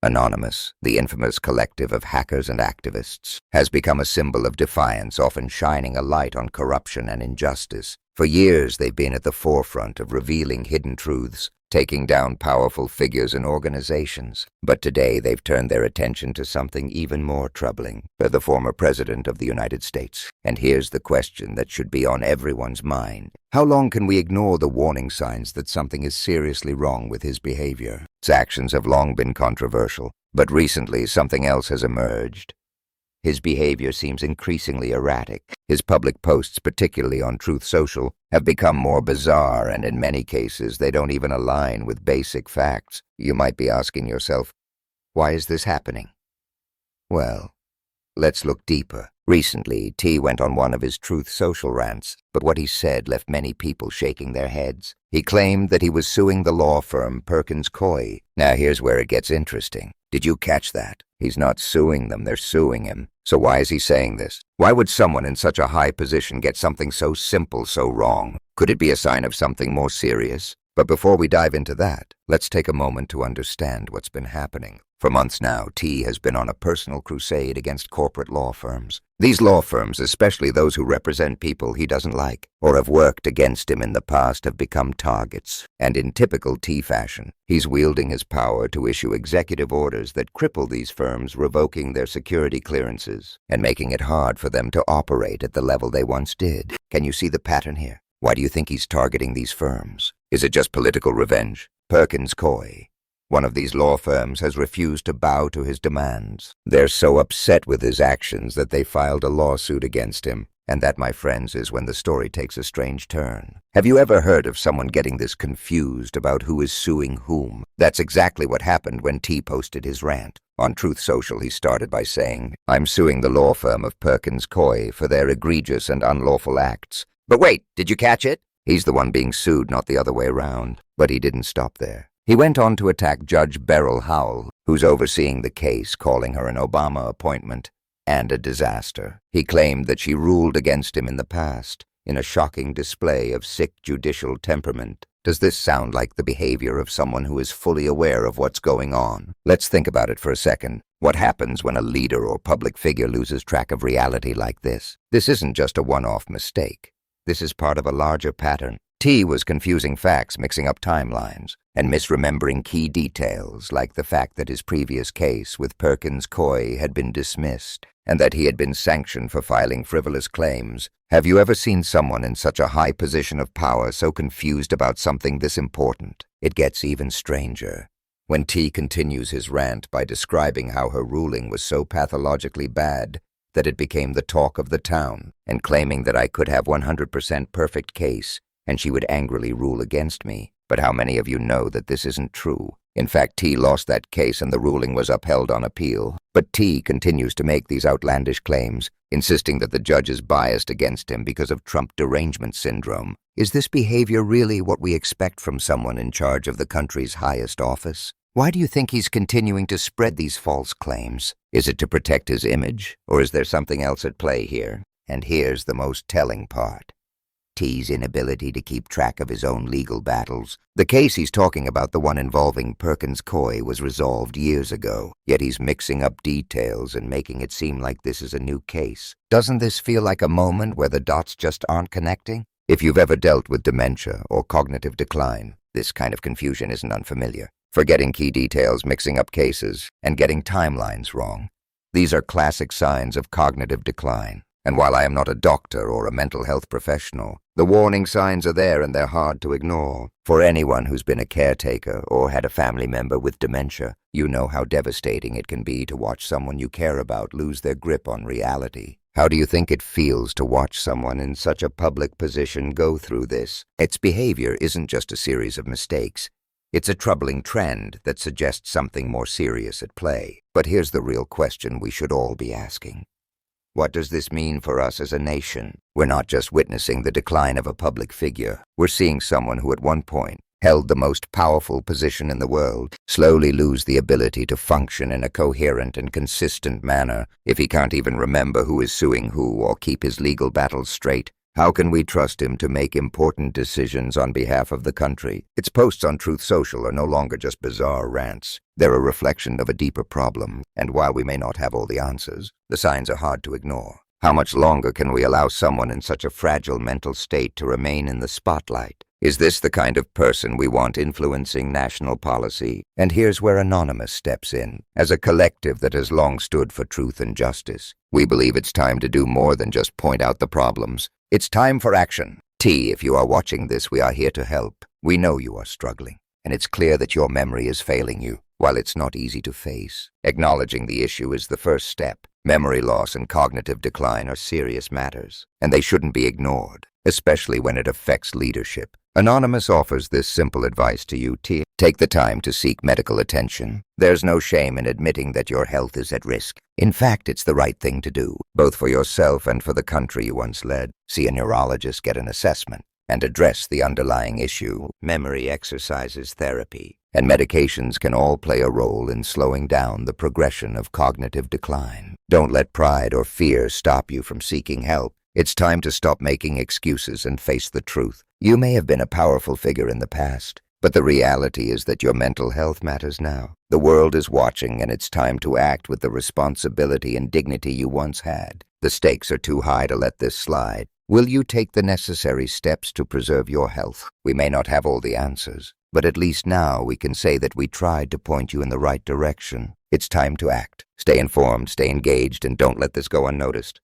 Anonymous, the infamous collective of hackers and activists, has become a symbol of defiance, often shining a light on corruption and injustice. For years, they've been at the forefront of revealing hidden truths, taking down powerful figures and organizations. But today, they've turned their attention to something even more troubling: the former President of the United States. And here's the question that should be on everyone's mind. How long can we ignore the warning signs that something is seriously wrong with his behavior? His actions have long been controversial, but recently something else has emerged. His behavior seems increasingly erratic. His public posts, particularly on Truth Social, have become more bizarre, and in many cases they don't even align with basic facts. You might be asking yourself, why is this happening? Well, let's look deeper. Recently, T went on one of his Truth Social rants, but what he said left many people shaking their heads. He claimed that he was suing the law firm Perkins Coie. Now here's where it gets interesting. Did you catch that? He's not suing them, they're suing him. So why is he saying this? Why would someone in such a high position get something so simple so wrong? Could it be a sign of something more serious? But before we dive into that, let's take a moment to understand what's been happening. For months now, T has been on a personal crusade against corporate law firms. These law firms, especially those who represent people he doesn't like or have worked against him in the past, have become targets. And in typical T fashion, he's wielding his power to issue executive orders that cripple these firms, revoking their security clearances and making it hard for them to operate at the level they once did. Can you see the pattern here? Why do you think he's targeting these firms? Is it just political revenge? Perkins Coie, one of these law firms, has refused to bow to his demands. They're so upset with his actions that they filed a lawsuit against him. And that, my friends, is when the story takes a strange turn. Have you ever heard of someone getting this confused about who is suing whom? That's exactly what happened when T posted his rant. On Truth Social, he started by saying, "I'm suing the law firm of Perkins Coie for their egregious and unlawful acts." But wait, did you catch it? He's the one being sued, not the other way around. But he didn't stop there. He went on to attack Judge Beryl Howell, who's overseeing the case, calling her an Obama appointment and a disaster. He claimed that she ruled against him in the past, in a shocking display of sick judicial temperament. Does this sound like the behavior of someone who is fully aware of what's going on? Let's think about it for a second. What happens when a leader or public figure loses track of reality like this? This isn't just a one-off mistake. This is part of a larger pattern. T was confusing facts, mixing up timelines, and misremembering key details, like the fact that his previous case with Perkins Coie had been dismissed and that he had been sanctioned for filing frivolous claims. Have you ever seen someone in such a high position of power so confused about something this important? It gets even stranger. When T continues his rant by describing how her ruling was so pathologically bad that it became the talk of the town, and claiming that I could have 100% perfect case and she would angrily rule against me. But how many of you know that this isn't true? In fact, T lost that case and the ruling was upheld on appeal. But T continues to make these outlandish claims, insisting that the judge is biased against him because of Trump derangement syndrome. Is this behavior really what we expect from someone in charge of the country's highest office? Why do you think he's continuing to spread these false claims? Is it to protect his image, or is there something else at play here? And here's the most telling part: T's inability to keep track of his own legal battles. The case he's talking about, the one involving Perkins Coie, was resolved years ago, yet he's mixing up details and making it seem like this is a new case. Doesn't this feel like a moment where the dots just aren't connecting? If you've ever dealt with dementia or cognitive decline, this kind of confusion isn't unfamiliar. Forgetting key details, mixing up cases, and getting timelines wrong. These are classic signs of cognitive decline. And while I am not a doctor or a mental health professional, the warning signs are there and they're hard to ignore. For anyone who's been a caretaker or had a family member with dementia, you know how devastating it can be to watch someone you care about lose their grip on reality. How do you think it feels to watch someone in such a public position go through this? Its behavior isn't just a series of mistakes. It's a troubling trend that suggests something more serious at play. But here's the real question we should all be asking. What does this mean for us as a nation? We're not just witnessing the decline of a public figure. We're seeing someone who at one point held the most powerful position in the world slowly lose the ability to function in a coherent and consistent manner. If he can't even remember who is suing who or keep his legal battles straight, How can we trust him to make important decisions on behalf of the country? Its posts on Truth Social are no longer just bizarre rants. They're a reflection of a deeper problem, and while we may not have all the answers, the signs are hard to ignore. How much longer can we allow someone in such a fragile mental state to remain in the spotlight? Is this the kind of person we want influencing national policy? And here's where Anonymous steps in. As a collective that has long stood for truth and justice, we believe it's time to do more than just point out the problems. It's time for action. T, if you are watching this, we are here to help. We know you are struggling, and it's clear that your memory is failing you. While it's not easy to face, acknowledging the issue is the first step. Memory loss and cognitive decline are serious matters, and they shouldn't be ignored, especially when it affects leadership. Anonymous offers this simple advice to you, T. Take the time to seek medical attention. There's no shame in admitting that your health is at risk. In fact, it's the right thing to do, both for yourself and for the country you once led. See a neurologist, get an assessment, and address the underlying issue. Memory exercises, therapy, and medications can all play a role in slowing down the progression of cognitive decline. Don't let pride or fear stop you from seeking help. It's time to stop making excuses and face the truth. You may have been a powerful figure in the past, but the reality is that your mental health matters now. The world is watching, and it's time to act with the responsibility and dignity you once had. The stakes are too high to let this slide. Will you take the necessary steps to preserve your health? We may not have all the answers, but at least now we can say that we tried to point you in the right direction. It's time to act. Stay informed, stay engaged, and don't let this go unnoticed.